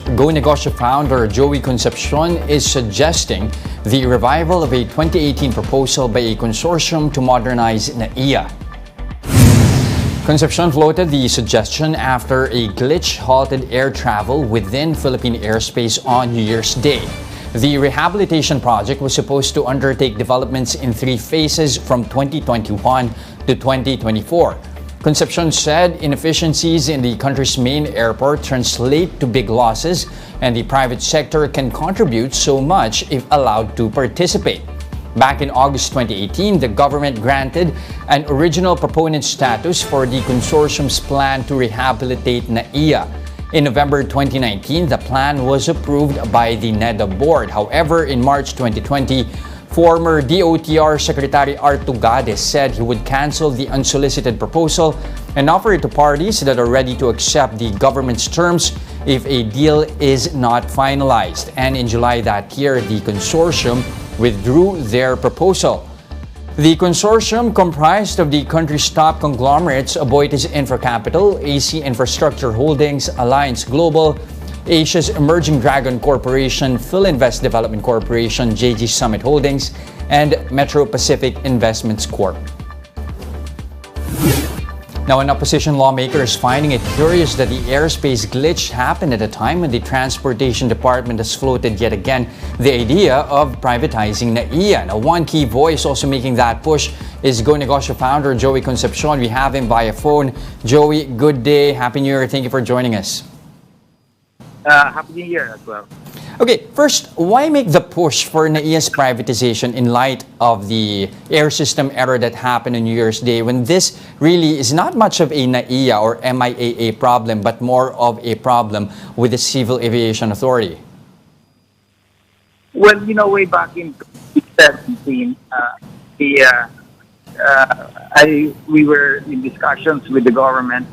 Negosyo founder Joey Concepcion is suggesting the revival of a 2018 proposal by a consortium to modernize NAIA. Concepcion floated the suggestion after a glitch halted air travel within Philippine airspace on New Year's Day. The rehabilitation project was supposed to undertake developments in 3 phases from 2021 to 2024. Concepcion said inefficiencies in the country's main airport translate to big losses, and the private sector can contribute so much if allowed to participate. Back in August 2018, the government granted an original proponent status for the consortium's plan to rehabilitate NAIA. In November 2019, the plan was approved by the NEDA board. However, in March 2020, former DOTR Secretary Art Tugade said he would cancel the unsolicited proposal and offer it to parties that are ready to accept the government's terms if a deal is not finalized. And in July that year, the consortium withdrew their proposal. The consortium, comprised of the country's top conglomerates Aboitiz Infracapital, AC Infrastructure Holdings, Alliance Global, Asia's Emerging Dragon Corporation, Philinvest Development Corporation, JG Summit Holdings, and Metro Pacific Investments Corp. Now, an opposition lawmaker is finding it curious that the airspace glitch happened at a time when the Transportation Department has floated yet again the idea of privatizing NAIA. Now, one key voice also making that push is Negosyo founder Joey Concepcion. We have him via phone. Joey, good day. Happy New Year. Thank you for joining us. Happy New Year as well. Okay, first, why make the push for NAIA's privatization in light of the air system error that happened on New Year's Day, when this really is not much of a NAIA or MIAA problem, but more of a problem with the Civil Aviation Authority? Well, way back in 2017, we were in discussions with the government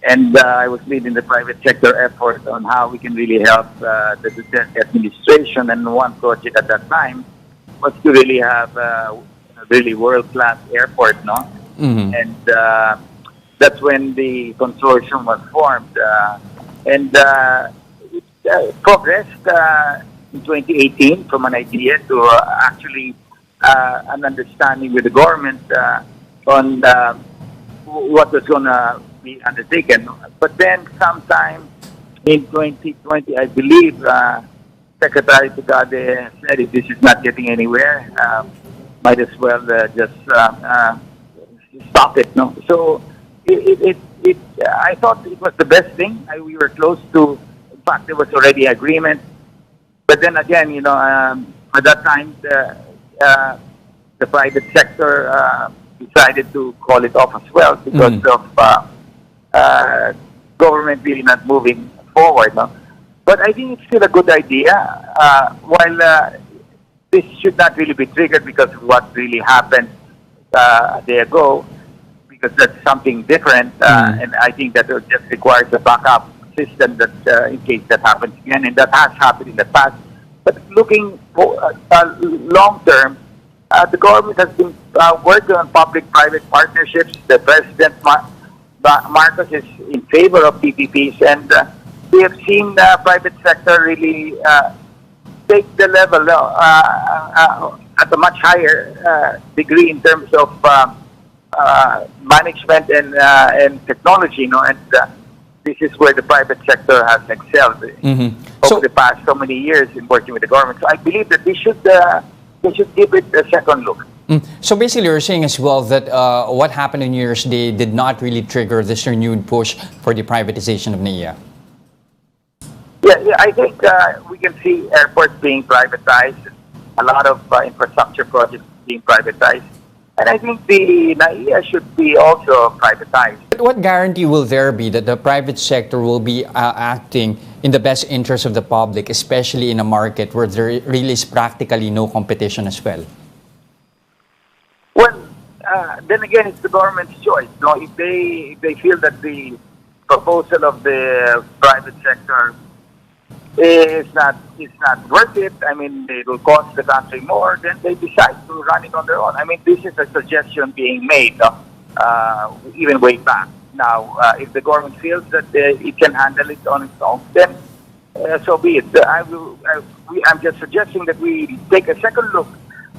and I was leading the private sector effort on how we can really help the Duterte administration. And one project at that time was to really have a really world-class airport, no? Mm-hmm. And that's when the consortium was formed. And it progressed in 2018 from an idea to actually an understanding with the government on what was going to be undertaken. But then sometime in 2020, I believe Secretary Tugade said if this is not getting anywhere, might as well just stop it. No, so I thought it was the best thing. We were close to. In fact, there was already agreement. But then again, at that time, the private sector decided to call it off as well because of government really not moving forward. No? But I think it's still a good idea. While this should not really be triggered because of what really happened a day ago, because that's something different, and I think that it just requires a backup system that in case that happens again, and that has happened in the past. But looking for long term, the government has been working on public-private partnerships. The President Marcos is in favor of PPPs, and we have seen the private sector really take the level at a much higher degree in terms of management and technology. And this is where the private sector has excelled over the past so many years in working with the government. So I believe that they should give it a second look. So basically, you're saying as well that what happened on New Year's Day did not really trigger this renewed push for the privatization of NAIA. Yeah, I think we can see airports being privatized, a lot of infrastructure projects being privatized, and I think the NAIA should be also privatized. But what guarantee will there be that the private sector will be acting in the best interest of the public, especially in a market where there really is practically no competition as well? Well, then again, it's the government's choice. No, if they feel that the proposal of the private sector is not worth it, I mean, it will cost the country more, then they decide to run it on their own. I mean, this is a suggestion being made, even way back. Now, if the government feels that it can handle it on its own, then so be it. I'm just suggesting that we take a second look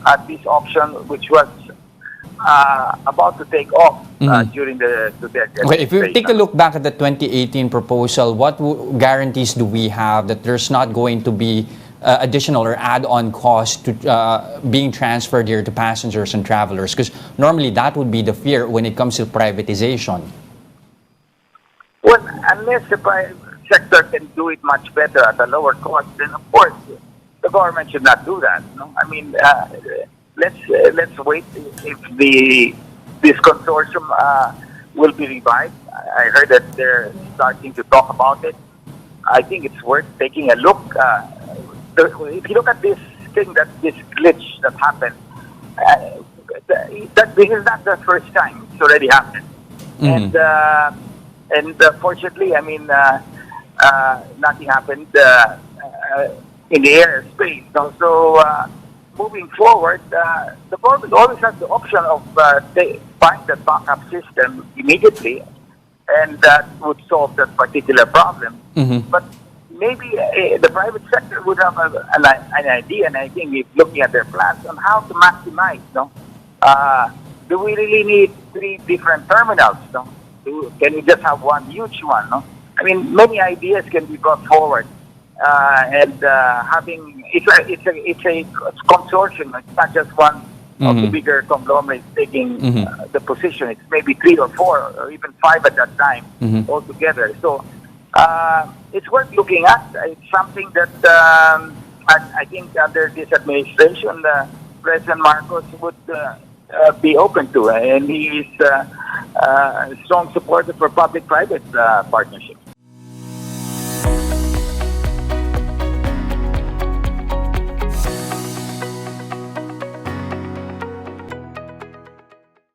at this option, which was about to take off during the Okay, if we take a look back at the 2018 proposal, what guarantees do we have that there's not going to be additional or add-on cost to being transferred here to passengers and travelers? Because normally that would be the fear when it comes to privatization. Well, unless the private sector can do it much better at a lower cost, then of course the government should not do that. No? I mean, let's wait if this consortium will be revived. I heard that they're starting to talk about it. I think it's worth taking a look. If you look at this thing, this glitch that happened, this is not the first time. It's already happened, and fortunately, I mean, nothing happened in the airspace. No? So moving forward, the government always has the option of buying the backup system immediately, and that would solve that particular problem. But maybe the private sector would have an idea, and I think if looking at their plans on how to maximize. No, do we really need 3 different terminals? No, can we just have one huge one? No, I mean, many ideas can be brought forward, and having it's a consortium. It's not just one of the bigger conglomerates taking the position. It's maybe 3 or 4 or even 5 at that time altogether. So it's worth looking at. It's something that I think under this administration, President Marcos would be open to, and he is a strong supporter for public-private partnerships.